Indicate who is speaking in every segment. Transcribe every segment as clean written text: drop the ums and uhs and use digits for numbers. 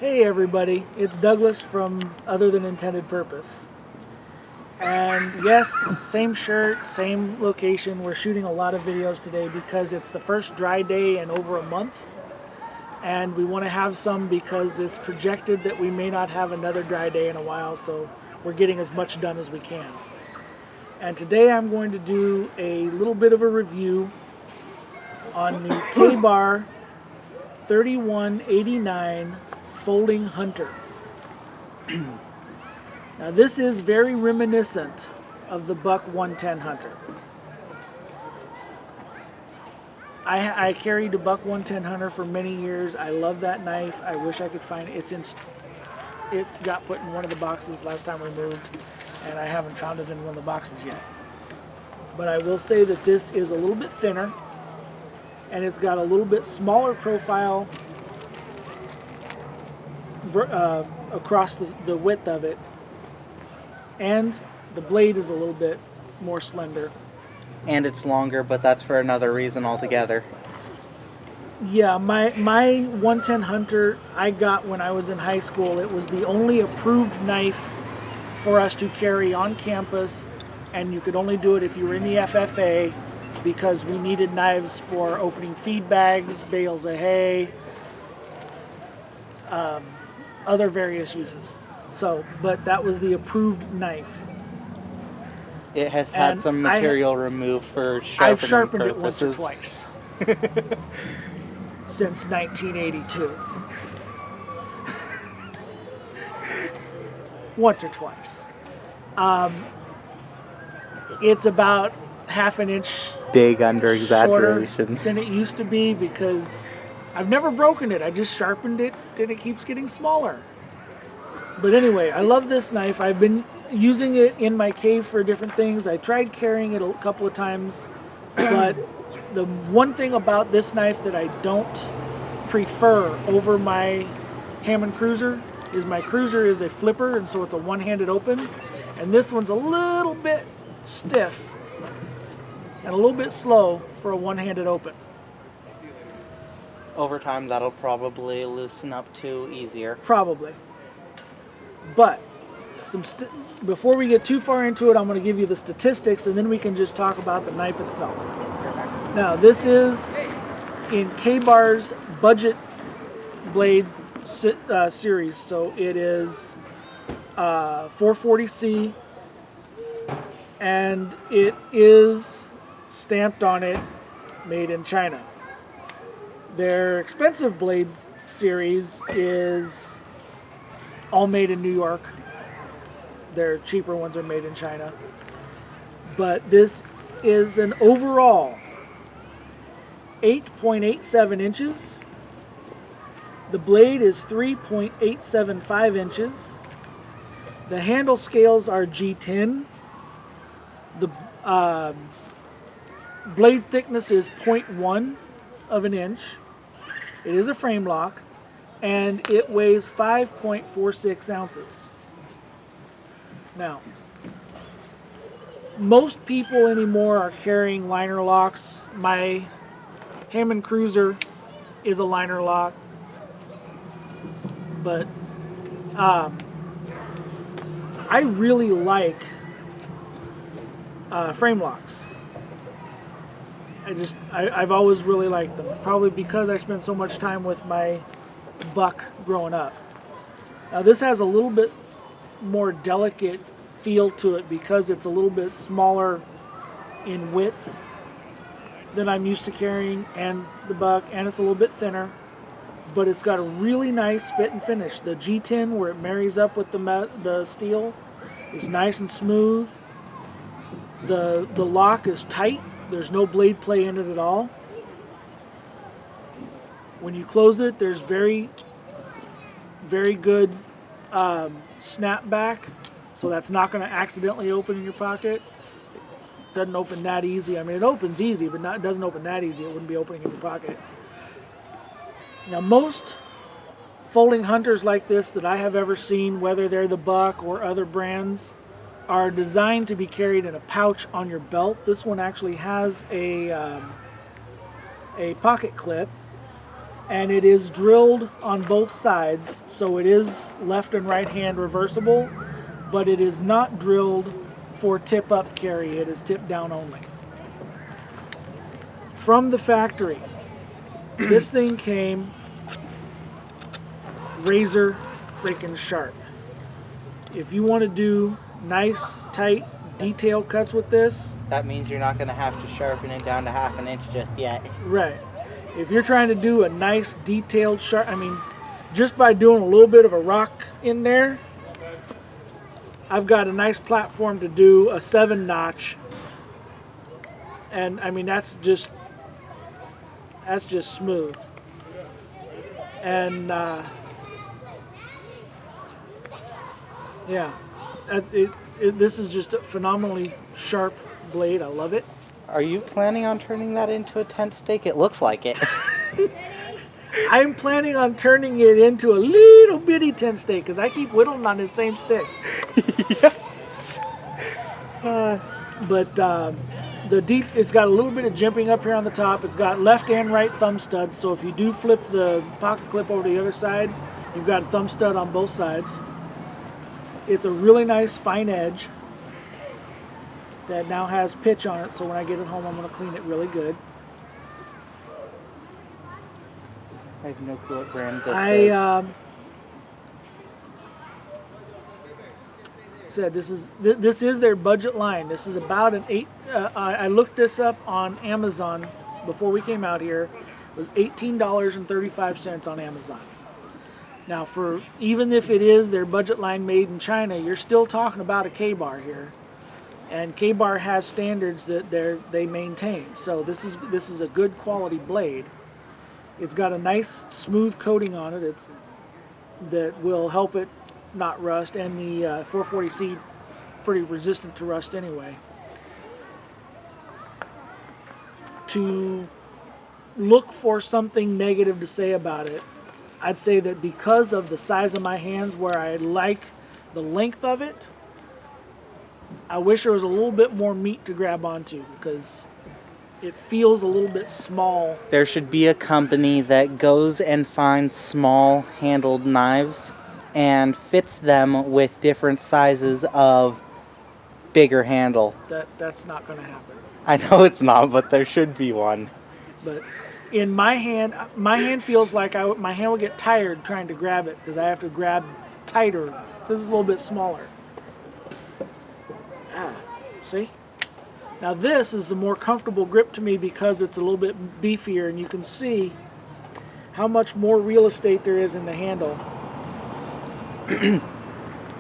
Speaker 1: Hey everybody, it's Douglas from Other Than Intended Purpose. And yes, same shirt, same location. We're shooting a lot of videos today because it's the first dry day in over a month. And we want to have some because it's projected that we may not have another dry day in a while, so we're getting as much done as we can. And today I'm going to do a little bit of a review on the K-Bar 3189 Folding Hunter. Now this is very reminiscent of the Buck 110 Hunter. I carried a Buck 110 Hunter for many years. I love that knife. I wish I could find it. It got put in one of the boxes last time we moved, and I haven't found it in one of the boxes yet. But I will say that this is a little bit thinner, and it's got a little bit smaller profile across the width of it, and the blade is a little bit more slender.
Speaker 2: And it's longer, but that's for another reason altogether.
Speaker 1: Yeah, my 110 Hunter I got when I was in high school. It was the only approved knife for us to carry on campus, and you could only do it if you were in the FFA because we needed knives for opening feed bags, bales of hay, other various uses. So, but that was the approved knife.
Speaker 2: It has had
Speaker 1: And
Speaker 2: some material removed for sharpening
Speaker 1: I've sharpened
Speaker 2: purposes.
Speaker 1: it once or twice since 1982. Once or twice. It's about half an inch
Speaker 2: Big under
Speaker 1: shorter
Speaker 2: exaggeration.
Speaker 1: than it used to be because I've never broken it. I just sharpened it and it keeps getting smaller. But anyway, I love this knife. I've been using it in my cave for different things. I tried carrying it a couple of times, but the one thing about this knife that I don't prefer over my Hammond Cruiser is my Cruiser is a flipper, and so it's a one-handed open, and this one's a little bit stiff and a little bit slow for a one-handed open.
Speaker 2: Over time, that'll probably loosen up to easier.
Speaker 1: Probably. But before we get too far into it, I'm going to give you the statistics, and then we can just talk about the knife itself. Now, this is in K-Bar's budget blade series, so it is 440C, and it is stamped on it, made in China. Their expensive blades series is all made in New York. Their cheaper ones are made in China. But this is an overall 8.87 inches. The blade is 3.875 inches. The handle scales are G10. The blade thickness is 0.1 of an inch. It is a frame lock, and it weighs 5.46 ounces. Now, most people anymore are carrying liner locks. My Hammond Cruiser is a liner lock, but I really like frame locks. I've always really liked them, probably because I spent so much time with my Buck growing up. Now this has a little bit more delicate feel to it because it's a little bit smaller in width than I'm used to carrying, and the Buck, and it's a little bit thinner, but it's got a really nice fit and finish. The G10, where it marries up with the steel, is nice and smooth. The lock is tight. There's no blade play in it at all. When you close it, there's very, very good snap back, so that's not going to accidentally open in your pocket. It doesn't open that easy. I mean, it opens easy, but it doesn't open that easy. It wouldn't be opening in your pocket. Now, most folding hunters like this that I have ever seen, whether they're the Buck or other brands, are designed to be carried in a pouch on your belt. This one actually has a pocket clip, and it is drilled on both sides, so it is left and right hand reversible, but it is not drilled for tip up carry. It is tip down only. From the factory, this thing came razor freaking sharp. If you want to do nice, tight detail cuts with this,
Speaker 2: That means you're not going to have to sharpen it down to half an inch just yet.
Speaker 1: right. If you're trying to do a nice, detailed sharp, I mean, just by doing a little bit of a rock in there, I've got a nice platform to do a 7-notch. And I mean, that's just smooth. And yeah, this is just a phenomenally sharp blade. I love it.
Speaker 2: Are you planning on turning that into a tent stake? It looks like it.
Speaker 1: I'm planning on turning it into a little bitty tent stake because I keep whittling on this same stick. But it's got a little bit of jimping up here on the top. It's got left and right thumb studs, so if you do flip the pocket clip over to the other side, you've got a thumb stud on both sides. It's a really nice fine edge that now has pitch on it, so when I get it home, I'm going to clean it really good.
Speaker 2: I have no clue what brand this is.
Speaker 1: Said this is their budget line. This is about an 8. I looked this up on Amazon before we came out here. It was $18.35 on Amazon. Now, for even if it is their budget line made in China, you're still talking about a K-bar here, and K-bar has standards that they maintain. So this is a good quality blade. It's got a nice smooth coating on it. That will help it not rust, and the 440C pretty resistant to rust anyway. To look for something negative to say about it, I'd say that because of the size of my hands, where I like the length of it, I wish there was a little bit more meat to grab onto because it feels a little bit small.
Speaker 2: There should be a company that goes and finds small handled knives and fits them with different sizes of bigger handle.
Speaker 1: That's not going to happen.
Speaker 2: I know it's not, but there should be one.
Speaker 1: But in my hand feels like my hand will get tired trying to grab it because I have to grab tighter because it's a little bit smaller. See? Now this is a more comfortable grip to me because it's a little bit beefier, and you can see how much more real estate there is in the handle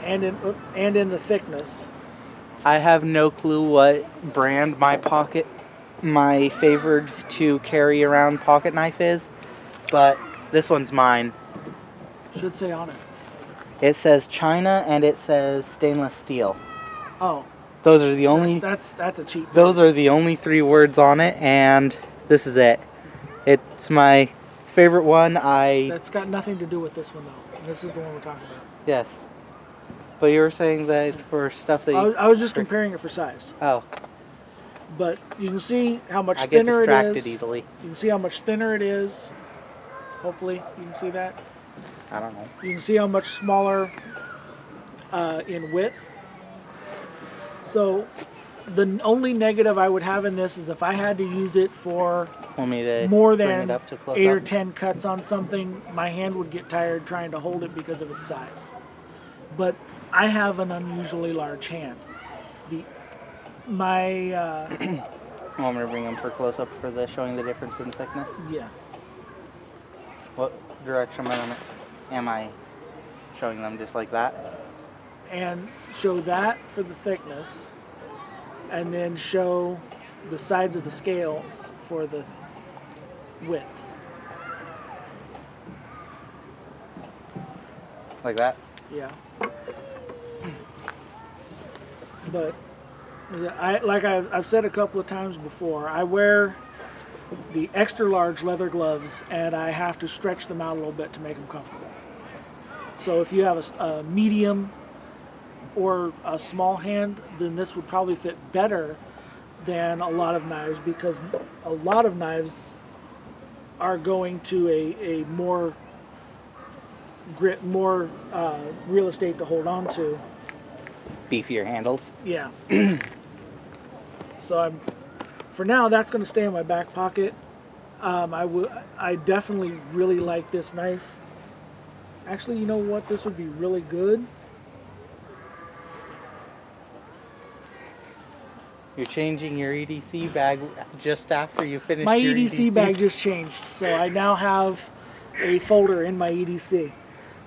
Speaker 1: and in the thickness.
Speaker 2: I have no clue what brand my favored to carry around pocket knife is, but this one's mine.
Speaker 1: Should say on it.
Speaker 2: It says China and it says stainless steel.
Speaker 1: Oh.
Speaker 2: Those are the only.
Speaker 1: That's a cheap.
Speaker 2: Those are the only 3 words on it, and this is it. It's my favorite one.
Speaker 1: That's got nothing to do with this one though. This is the one we're talking about.
Speaker 2: Yes. But you were saying that for stuff that
Speaker 1: I was just comparing it for size.
Speaker 2: Oh.
Speaker 1: But you can see how much
Speaker 2: I get
Speaker 1: thinner it
Speaker 2: distracted
Speaker 1: is.
Speaker 2: easily.
Speaker 1: You can see how much thinner it is. Hopefully you can see that.
Speaker 2: I don't know.
Speaker 1: You can see how much smaller in width. So the only negative I would have in this is if I had to use it for
Speaker 2: Want me to
Speaker 1: more
Speaker 2: bring
Speaker 1: than
Speaker 2: it up to close
Speaker 1: 8 or
Speaker 2: up?
Speaker 1: 10 cuts on something, my hand would get tired trying to hold it because of its size. But I have an unusually large hand. My
Speaker 2: Want me to bring them for close up for showing the difference in thickness?
Speaker 1: yeah.
Speaker 2: What direction am I showing them, just like that?
Speaker 1: And show that for the thickness, and then show the sides of the scales for the width.
Speaker 2: Like that?
Speaker 1: Yeah. But I've said a couple of times before, I wear the extra large leather gloves, and I have to stretch them out a little bit to make them comfortable. So if you have a medium or a small hand, then this would probably fit better than a lot of knives, because a lot of knives are going to a more grit, more real estate to hold on to.
Speaker 2: Beefier handles.
Speaker 1: Yeah. So for now, that's going to stay in my back pocket. I definitely really like this knife. Actually, you know what? This would be really good.
Speaker 2: You're changing your EDC bag just after you finish
Speaker 1: My
Speaker 2: your
Speaker 1: EDC bag just changed, so I now have a folder in my EDC.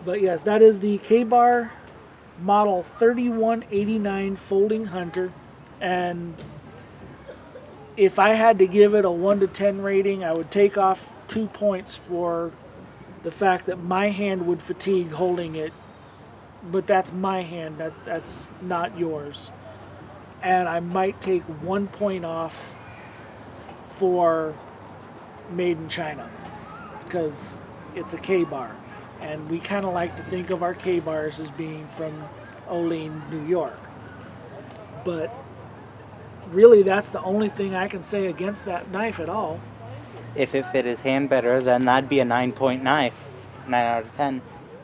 Speaker 1: But yes, that is the K-Bar model 3189 Folding Hunter, and if I had to give it a 1 to 10 rating, I would take off 2 points for the fact that my hand would fatigue holding it, but that's my hand, that's not yours. And I might take 1 point off for made in China, because it's a K-Bar. And we kind of like to think of our K-Bars as being from Olean, New York. But really, that's the only thing I can say against that knife at all.
Speaker 2: If it fit his hand better, then that'd be a 9-point knife. 9 out of 10.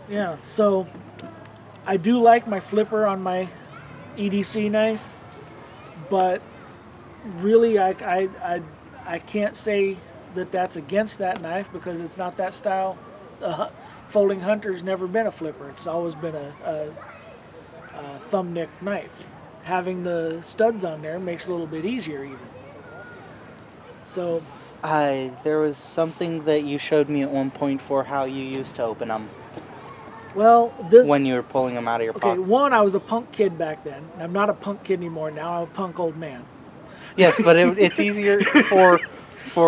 Speaker 1: Yeah, so I do like my flipper on my EDC knife, but really I can't say that that's against that knife because it's not that style. Folding Hunter's never been a flipper. It's always been a thumb nick knife. Having the studs on there makes it a little bit easier even. So
Speaker 2: there was something that you showed me at one point for how you used to open them
Speaker 1: well, this
Speaker 2: when you were pulling them out of your
Speaker 1: okay,
Speaker 2: pocket.
Speaker 1: one, I was a punk kid back then. I'm not a punk kid anymore. Now I'm a punk old man.
Speaker 2: Yes, but it's easier for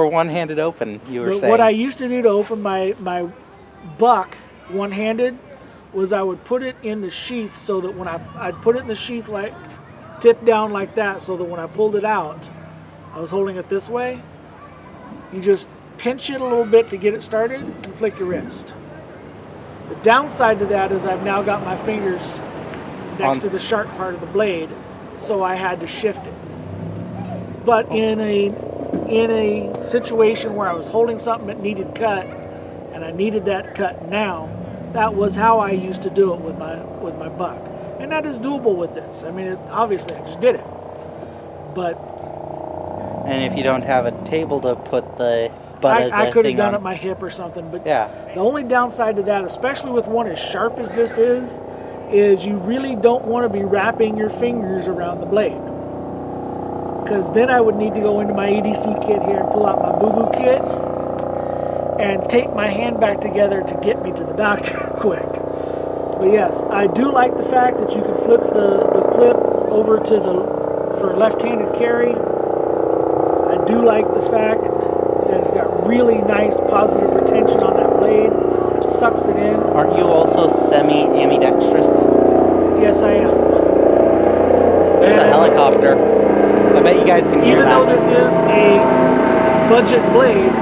Speaker 2: one-handed open, you were
Speaker 1: But
Speaker 2: saying.
Speaker 1: what I used to do to open my buck one-handed was I would put it in the sheath so that when I'd put it in the sheath like tip down like that, so that when I pulled it out, I was holding it this way. You just pinch it a little bit to get it started and flick your wrist. The downside to that is I've now got my fingers next to the sharp part of the blade, so I had to shift it. But in a situation where I was holding something that needed cut, and I needed that cut now, that was how I used to do it with my buck, and that is doable with this. I mean, obviously I just did it, but
Speaker 2: And if you don't have a table to put the butt of the
Speaker 1: I could have
Speaker 2: thing
Speaker 1: done
Speaker 2: on,
Speaker 1: it my hip or something. But
Speaker 2: yeah.
Speaker 1: the only downside to that, especially with one as sharp as this is you really don't want to be wrapping your fingers around the blade. Because then I would need to go into my EDC kit here and pull out my boo-boo kit and tape my hand back together to get me to the doctor quick. But yes, I do like the fact that you can flip the clip over to for left-handed carry. I do like the fact that it's got really nice positive retention on that blade. It sucks it in.
Speaker 2: Aren't you also semi-ambidextrous?
Speaker 1: Yes, I am.
Speaker 2: There's a helicopter. I bet you guys can hear
Speaker 1: Even
Speaker 2: that.
Speaker 1: though this is a budget blade,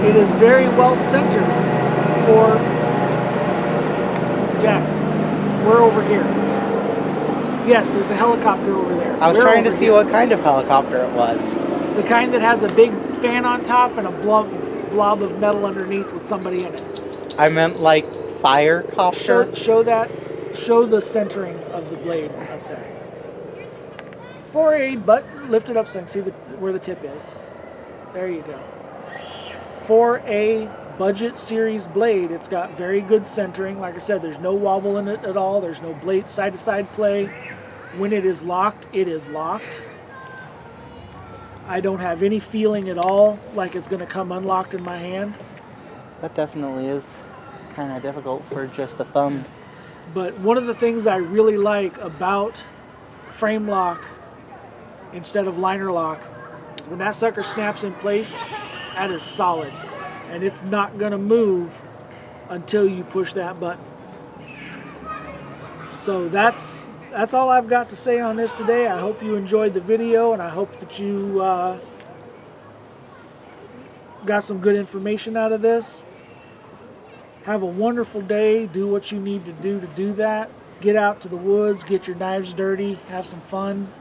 Speaker 1: it is very well centered for Jack. We're over here. Yes, there's a helicopter over there.
Speaker 2: I was
Speaker 1: We're
Speaker 2: trying to
Speaker 1: over
Speaker 2: see
Speaker 1: here.
Speaker 2: what kind of helicopter it was.
Speaker 1: The kind that has a big fan on top and a blob of metal underneath with somebody in it.
Speaker 2: I meant like fire copter.
Speaker 1: Show the centering of the blade up there. For a lift it up so I can see where the tip is. There you go. For a budget series blade, it's got very good centering. Like I said, there's no wobble in it at all. There's no blade side-to-side play. When it is locked, it is locked. I don't have any feeling at all like it's going to come unlocked in my hand.
Speaker 2: That definitely is kind of difficult for just a thumb.
Speaker 1: But one of the things I really like about frame lock instead of liner lock is when that sucker snaps in place, that is solid. And it's not going to move until you push that button. So that's all I've got to say on this today. I hope you enjoyed the video, and I hope that you got some good information out of this. Have a wonderful day. Do what you need to do that. Get out to the woods, get your knives dirty, have some fun.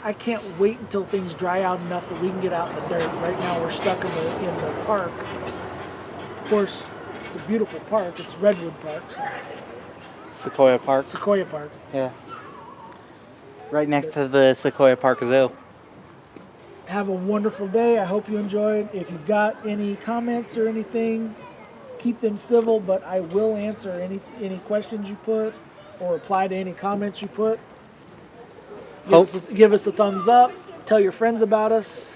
Speaker 1: I can't wait until things dry out enough that we can get out in the dirt. Right now we're stuck in the park. Of course, it's a beautiful park. It's Redwood Park, so
Speaker 2: Sequoia Park.
Speaker 1: Sequoia Park.
Speaker 2: Yeah. Right next to the Sequoia Park Zoo.
Speaker 1: Have a wonderful day. I hope you enjoyed. If you've got any comments or anything, keep them civil, but I will answer any questions you put or reply to any comments you put. Give us a thumbs up. Tell your friends about us.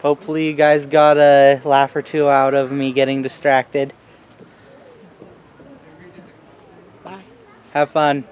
Speaker 2: Hopefully you guys got a laugh or two out of me getting distracted.
Speaker 1: Bye.
Speaker 2: Have fun.